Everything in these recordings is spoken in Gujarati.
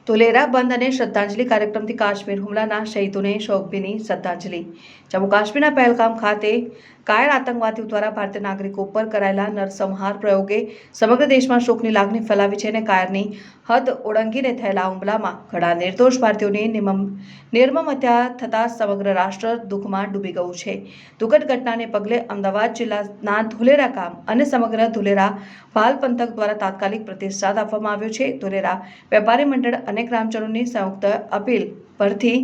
ધોલેરા બંધ અને શ્રદ્ધાંજલિ કાર્યક્રમથી કાશ્મીર હુમલાના શહીદોને શોકભીની શ્રદ્ધાંજલિ। જમ્મુ કાશ્મીરના પહેલગામ ખાતે કાયર આતંકવાદીઓ દ્વારા ભારતીય નાગરિકો પર કરાયેલા નરસંહાર પ્રયોગે સમગ્ર દેશમાં શોકની લાગણી ફેલાવી છે અને કાયરની હદ ઓળંગીને થયેલા હુમલામાં ઘણા નિર્દોષ ભારતીયોની નિર્મમ હત્યા થતાં સમગ્ર રાષ્ટ્ર દુઃખમાં ડૂબી ગયું છે। દુઃખદ ઘટનાને પગલે અમદાવાદ જિલ્લાના ધોલેરા ગામ અને સમગ્ર ધોલેરા ભાલ પંથક દ્વારા તાત્કાલિક પ્રતિસાદ આપવામાં આવ્યો છે। ધોલેરા વેપારી મંડળ અને ગ્રામજનોની સંયુક્ત અપીલ પરથી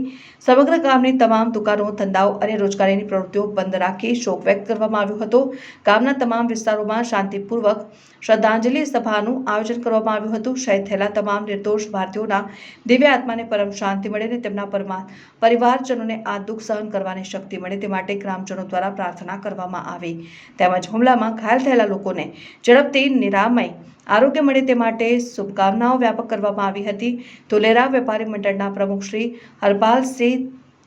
સમગ્ર ગામની તમામ દુકાનો, ધંધાઓ અને રોજગારીની પ્રવૃત્તિઓ બંધ રાખી શોક વ્યક્ત કરવામાં આવ્યો હતો। ગામના તમામ વિસ્તારોમાં શાંતિપૂર્વક શ્રદ્ધાંજલિ સભાનું આયોજન કરવામાં આવ્યું હતું। શહીદ થયેલા તમામ નિર્દોષ ભારતીયોના દિવ્ય આત્માને પરમ શાંતિ મળે અને તેમના પરિવારજનોને આ દુઃખ સહન કરવાની શક્તિ મળે તે માટે ગ્રામજનો દ્વારા પ્રાર્થના કરવામાં આવી। તેમજ હુમલામાં ઘાયલ થયેલા લોકોને ઝડપથી નિરામય આરોગ્ય મળે તે માટે શુભકામનાઓ વ્યાપક કરવામાં આવી હતી। ધોલેરા વેપારી મંડળના પ્રમુખ શ્રી હરપાલસિંહ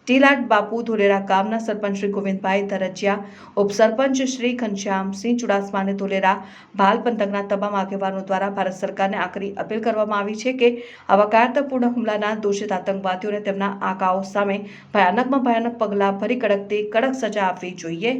ટીલાટ બાપુ, ધોલેરા ગામના સરપંચ શ્રી ગોવિંદભાઈ ધરજીયા, ઉપસરપંચ શ્રી ઘનશ્યામસિંહ ચુડાસમા અને ધોલેરા ભાલ પંથકના તમામ આગેવાનો દ્વારા ભારત સરકારને આકરી અપીલ કરવામાં આવી છે કે આવા કાયરતાપૂર્ણ હુમલાના દોષિત આતંકવાદીઓને તેમના આકાઓ સામે ભયાનકમાં ભયાનક પગલાં ભરી કડકથી કડક સજા આપવી જોઈએ।